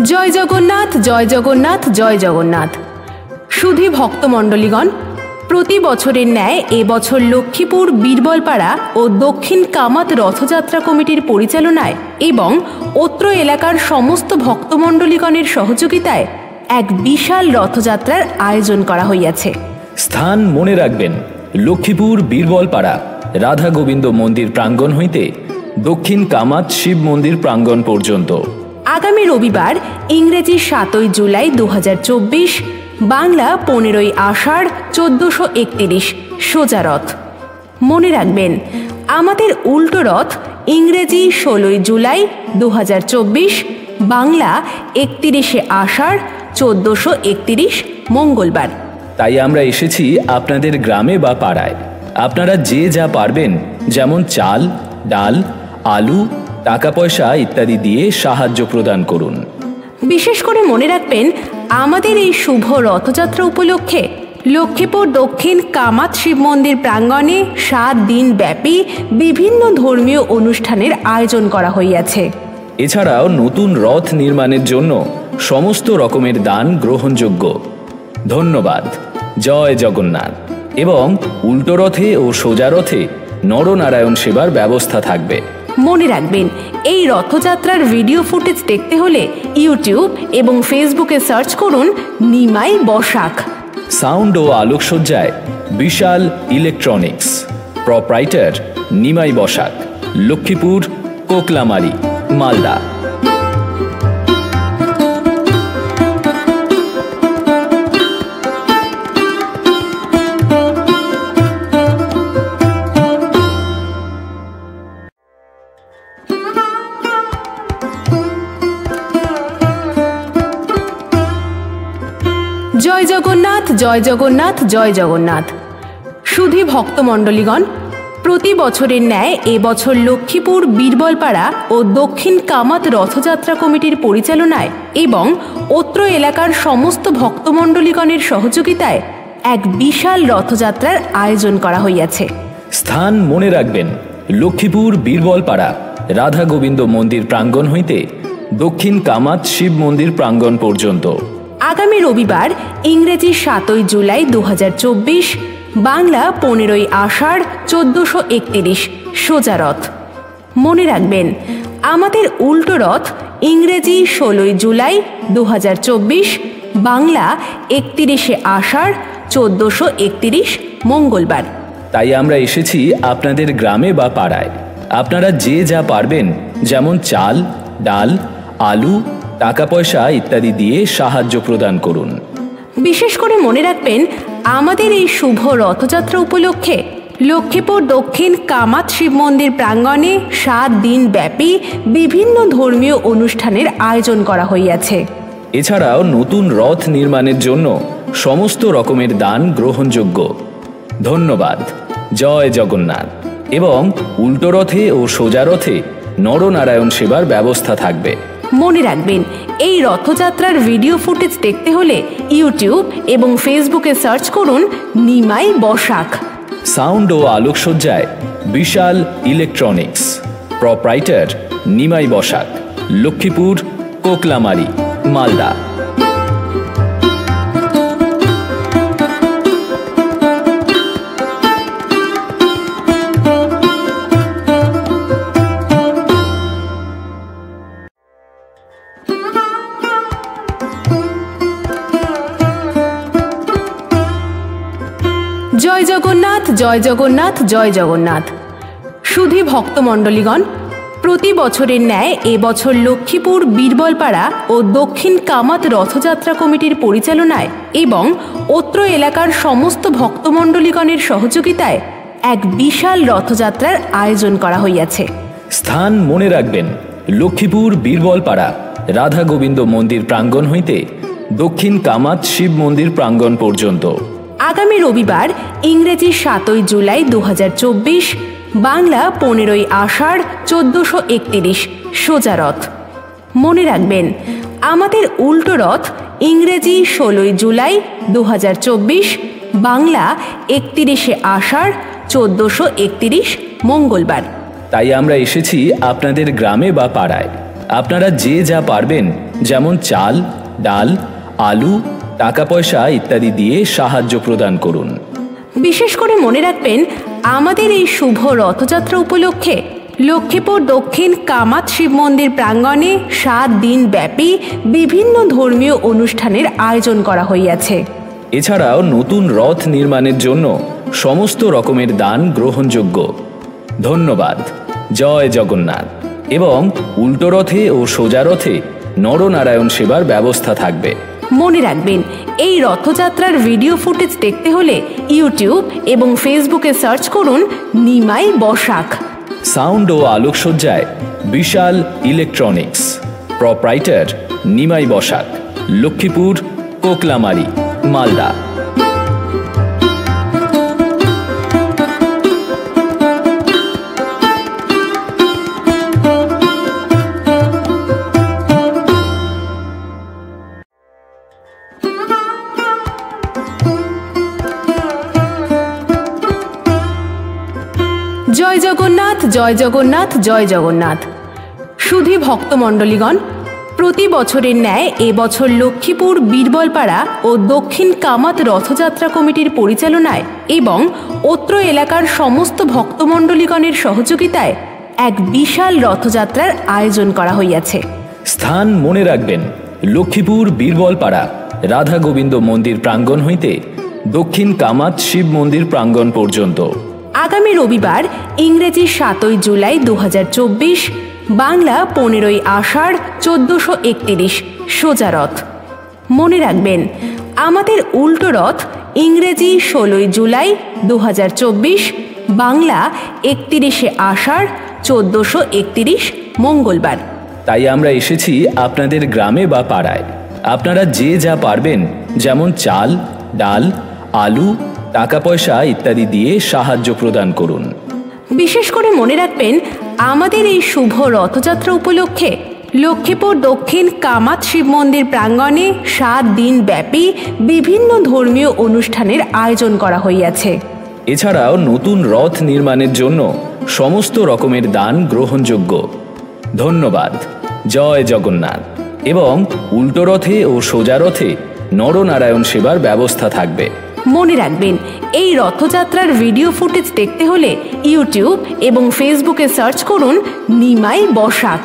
জয় জগন্নাথ, জয় জগন্নাথ, জয় জগন্নাথ। সুধী ভক্তমণ্ডলীগণ, প্রতি বছরের ন্যায় এবছর লক্ষ্মীপুর বীরবলপাড়া ও দক্ষিণ কামাত রথযাত্রা কমিটির পরিচালনায় এবং অত্র এলাকার সমস্ত ভক্তমণ্ডলীগণের সহযোগিতায় এক বিশাল রথযাত্রার আয়োজন করা হইয়াছে। স্থান মনে রাখবেন, লক্ষ্মীপুর বীরবলপাড়া রাধা গোবিন্দ মন্দির প্রাঙ্গণ হইতে দক্ষিণ কামাত শিব মন্দির প্রাঙ্গণ পর্যন্ত। আগামী রবিবার ইংরেজি 7ই জুলাই 2024, বাংলা 15ই আষাঢ় 1431 সোজা রথ। মনে রাখবেন, আমাদের উল্টো রথ ইংরেজি 16ই জুলাই 2024, বাংলা 31শে আষাঢ় 1431 মঙ্গলবার। তাই আমরা এসেছি আপনাদের গ্রামে বা পাড়ায়। আপনারা যে যা পারবেন, যেমন চাল, ডাল, আলু, টাকা পয়সা ইত্যাদি দিয়ে সাহায্য প্রদান করুন। বিশেষ করে মনে রাখবেন, আমাদের এই শুভ রথযাত্রা উপলক্ষে লক্ষ্মীপুর দক্ষিণ কামাত শিব মন্দির প্রাঙ্গণে 7 দিন ব্যাপী বিভিন্ন ধর্মীয় অনুষ্ঠানের আয়োজন করা হইয়াছে। এছাড়াও নতুন রথ নির্মাণের জন্য সমস্ত রকমের দান গ্রহণযোগ্য। ধন্যবাদ। জয় জগন্নাথ। এবং উল্টো রথে ও সোজা রথে নরনারায়ণ সেবার ব্যবস্থা থাকবে। মনে রাখবেন, এই রথযাত্রার ভিডিও ফুটেজ দেখতে হলে ইউটিউব এবং ফেসবুকে সার্চ করুন নিমাই বসাক। সাউন্ড ও আলোকসজ্জায় বিশাল ইলেকট্রনিক্স, প্রপ্রাইটার নিমাই বসাক, লক্ষ্মীপুর, কোকলামারি, মালদা। জয় জগন্নাথ, জয় জগন্নাথ, জয় জগন্নাথ। সুধী ভক্তমণ্ডলীগণ, প্রতি বছরের ন্যায় এবছর লক্ষ্মীপুর বীরবলপাড়া ও দক্ষিণ কামাত রথযাত্রা কমিটির পরিচালনায় এবং অত্র এলাকার সমস্ত ভক্তমণ্ডলীগণের সহযোগিতায় এক বিশাল রথযাত্রার আয়োজন করা হইয়াছে। স্থান মনে রাখবেন, লক্ষ্মীপুর বীরবলপাড়া রাধা গোবিন্দ মন্দির প্রাঙ্গণ হইতে দক্ষিণ কামাত শিব মন্দির প্রাঙ্গণ পর্যন্ত। আগামী রবিবার ইংরেজি 7ই জুলাই 2024, বাংলা 15ই আষাঢ় 1431 সোজা রথ। মনে রাখবেন, আমাদের উল্টো রথ ইংরেজি 16ই জুলাই 2024, বাংলা 31শে আষাঢ় 1431 মঙ্গলবার। তাই আমরা এসেছি আপনাদের গ্রামে বা পাড়ায়। আপনারা যে যা পারবেন, যেমন চাল, ডাল, আলু, টাকা পয়সা ইত্যাদি দিয়ে সাহায্য প্রদান করুন। বিশেষ করে মনে রাখবেন, আমাদের এই শুভ রথযাত্রা উপলক্ষে লক্ষ্মীপুর দক্ষিণ কামাত শিব মন্দির প্রাঙ্গণে 7 দিন ব্যাপী বিভিন্ন ধর্মীয় অনুষ্ঠানের আয়োজন করা হইয়াছে। এছাড়াও নতুন রথ নির্মাণের জন্য সমস্ত রকমের দান গ্রহণযোগ্য। ধন্যবাদ। জয় জগন্নাথ। এবং উল্টো রথে ও সোজা রথে নরনারায়ণ সেবার ব্যবস্থা থাকবে। মনে রাখবেন, এই রথযাত্রার ভিডিও ফুটেজ দেখতে হলে ইউটিউব এবং ফেসবুকে সার্চ করুন নিমাই বসাক। সাউন্ড ও আলোকসজ্জায় বিশাল ইলেকট্রনিক্স, প্রপ্রাইটার নিমাই বসাক, লক্ষ্মীপুর, কোকলামারি, মালদা। জয় জগন্নাথ, জয় জগন্নাথ, জয় জগন্নাথ। সুধী ভক্তমণ্ডলীগণ, প্রতি বছরের ন্যায় এবছর লক্ষ্মীপুর বীরবলপাড়া ও দক্ষিণ কামাত রথযাত্রা কমিটির পরিচালনায় এবং অত্র এলাকার সমস্ত ভক্তমণ্ডলীগণের সহযোগিতায় এক বিশাল রথযাত্রার আয়োজন করা হইয়াছে। স্থান মনে রাখবেন, লক্ষ্মীপুর বীরবলপাড়া রাধা গোবিন্দ মন্দির প্রাঙ্গণ হইতে দক্ষিণ কামাত শিব মন্দির প্রাঙ্গণ পর্যন্ত। আগামী রবিবার ইংরেজি 7ই জুলাই 2024, বাংলা 15ই আষাঢ় 1431 সোজা রথ। মনে রাখবেন, আমাদের উল্টো রথ ইংরেজি 16ই জুলাই 2024, বাংলা 31শে আষাঢ় 1431 মঙ্গলবার। তাই আমরা এসেছি আপনাদের গ্রামে বা পাড়ায়। আপনারা যে যা পারবেন, যেমন চাল, ডাল, আলু, টাকা পয়সা ইত্যাদি দিয়ে সাহায্য প্রদান করুন। বিশেষ করে মনে রাখবেন, আমাদের এই শুভ রথযাত্রা উপলক্ষে লক্ষ্মীপুর দক্ষিণ কামাত শিব মন্দির প্রাঙ্গণে 7 দিন ব্যাপী বিভিন্ন ধর্মীয় অনুষ্ঠানের আয়োজন করা হইয়াছে। এছাড়াও নতুন রথ নির্মাণের জন্য সমস্ত রকমের দান গ্রহণযোগ্য। ধন্যবাদ। জয় জগন্নাথ। এবং উল্টো রথে ও সোজা রথে নরনারায়ণ সেবার ব্যবস্থা থাকবে। মনে রাখবেন, এই রথযাত্রার ভিডিও ফুটেজ দেখতে হলে ইউটিউব এবং ফেসবুকে সার্চ করুন নিমাই বসাক। সাউন্ড ও আলোকসজ্জায় বিশাল ইলেকট্রনিক্স। প্রপ্রাইটার নিমাই বসাক, লক্ষ্মীপুর, কোকলামারি, মালদা। জয় জগন্নাথ, জয় জগন্নাথ, জয় জগন্নাথ। সুধী ভক্তমণ্ডলীগণ, প্রতি বছরের ন্যায় এবছর লক্ষ্মীপুর বীরবলপাড়া ও দক্ষিণ কামাত রথযাত্রা কমিটির পরিচালনায় এবং অত্র এলাকার সমস্ত ভক্তমণ্ডলীগণের সহযোগিতায় এক বিশাল রথযাত্রার আয়োজন করা হইয়াছে। স্থান মনে রাখবেন, লক্ষ্মীপুর বীরবলপাড়া রাধা গোবিন্দ মন্দির প্রাঙ্গণ হইতে দক্ষিণ কামাত শিব মন্দির প্রাঙ্গণ পর্যন্ত। আগামী রবিবার ইংরেজি 7 জুলাই 2024, বাংলা 15 আষাঢ় 1431 সোজা রথ। মনে রাখবেন, আমাদের উল্টো রথ ইংরেজি 16 জুলাই 2024, বাংলা 31 আষাঢ় 1431 মঙ্গলবার। তাই আমরা এসেছি আপনাদের গ্রামে বা পাড়ায়। আপনারা যে যা পারবেন, যেমন চাল, ডাল, আলু, টাকা পয়সা ইত্যাদি দিয়ে সাহায্য প্রদান করুন। বিশেষ করে মনে রাখবেন, আমাদের এই শুভ রথযাত্রা উপলক্ষে লক্ষ্মীপুর দক্ষিণ কামাত শিব মন্দির প্রাঙ্গণে 7 দিন ব্যাপী বিভিন্ন ধর্মীয় অনুষ্ঠানের আয়োজন করা হইয়াছে। এছাড়াও নতুন রথ নির্মাণের জন্য সমস্ত রকমের দান গ্রহণযোগ্য। ধন্যবাদ। জয় জগন্নাথ। এবং উল্টো রথে ও সোজা রথে নরনারায়ণ সেবার ব্যবস্থা থাকবে। মনে রাখবেন, এই রথযাত্রার ভিডিও ফুটেজ দেখতে হলে ইউটিউব এবং ফেসবুকে সার্চ করুন নিমাই বসাক।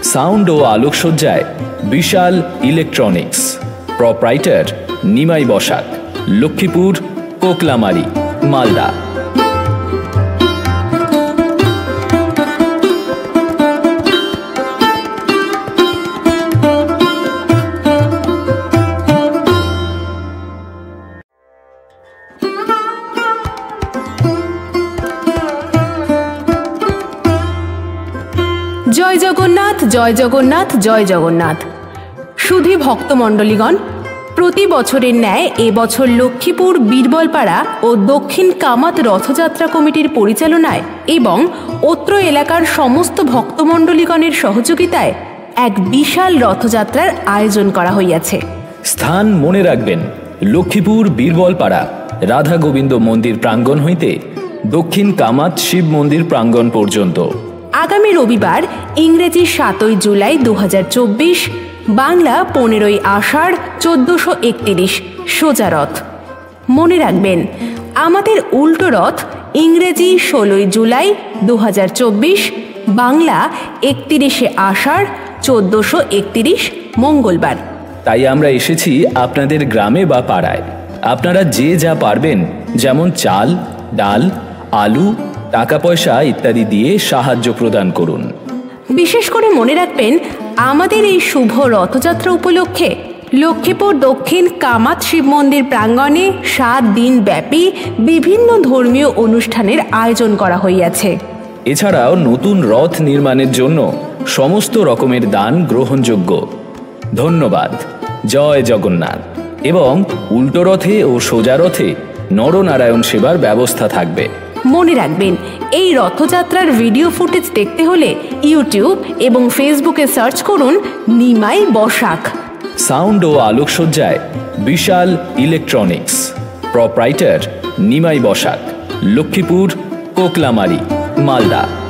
সাউন্ড ও আলোকসজ্জায় বিশাল ইলেকট্রনিক্স। প্রপ্রাইটার নিমাই বসাক, লক্ষ্মীপুর, কোকলামারি, মালদা। জয় জগন্নাথ, জয় জগন্নাথ, জয় জগন্নাথ। সুধী ভক্তমণ্ডলীগণ, প্রতি বছরের ন্যায় এবছর লক্ষ্মীপুর বীরবলপাড়া ও দক্ষিণ কামাত রথযাত্রা কমিটির পরিচালনায় এবং অত্র এলাকার সমস্ত ভক্তমণ্ডলীগণের সহযোগিতায় এক বিশাল রথযাত্রার আয়োজন করা হইয়াছে। স্থান মনে রাখবেন, লক্ষ্মীপুর বীরবলপাড়া রাধা গোবিন্দ মন্দির প্রাঙ্গণ হইতে দক্ষিণ কামাত শিব মন্দির প্রাঙ্গণ পর্যন্ত। আগামী রবিবার ইংরেজি 7 জুলাই 2024, বাংলা 15 আষাঢ় 1431 সোজা রথ। মনে রাখবেন, আমাদের উল্টো রথ ইংরেজি 16 জুলাই 2024, বাংলা 31 আষাঢ় 1431 মঙ্গলবার। তাই আমরা এসেছি আপনাদের গ্রামে বা পাড়ায়। আপনারা যে যা পারবেন, যেমন চাল, ডাল, আলু, টাকা পয়সা ইত্যাদি দিয়ে সাহায্য প্রদান করুন। বিশেষ করে মনে রাখবেন, আমাদের এই শুভ রথযাত্রা উপলক্ষে লক্ষ্মীপুর দক্ষিণ কামাত শিব মন্দির প্রাঙ্গণে 7 দিন ব্যাপী বিভিন্ন ধর্মীয় অনুষ্ঠানের আয়োজন করা হইয়াছে। এছাড়াও নতুন রথ নির্মাণের জন্য সমস্ত রকমের দান গ্রহণযোগ্য। ধন্যবাদ। জয় জগন্নাথ। এবং উল্টো রথে ও সোজা রথে নরনারায়ণ সেবার ব্যবস্থা থাকবে। মনে রাখবেন, এই রথযাত্রার ভিডিও ফুটেজ দেখতে হলে ইউটিউব এবং ফেসবুকে সার্চ করুন নিমাই বসাক। সাউন্ড ও আলোকসজ্জায় বিশাল ইলেকট্রনিক্স। প্রপ্রাইটার নিমাই বসাক, লক্ষ্মীপুর, কোকলামারি, মালদা।